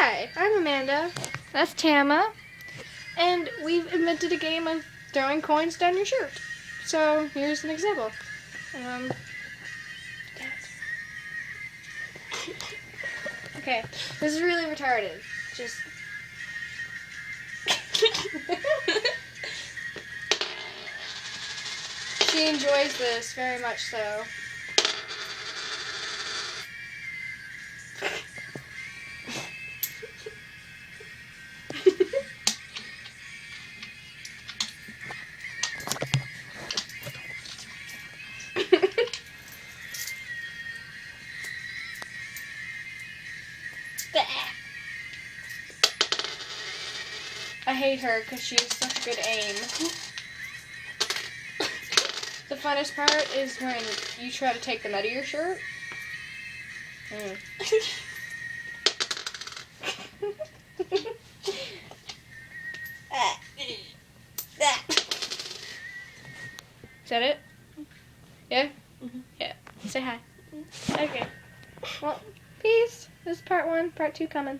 Hi, I'm Amanda. That's Tama. And we've invented a game of throwing coins down your shirt. So here's an example. Okay, this is really retarded. Just. She enjoys this very much so. I hate her because she has such good aim. The funnest part is when you try to take them out of your shirt. Is that it? Yeah? Mm-hmm. Yeah. Say hi. Okay. Well, peace. This is part 1. Part 2 coming.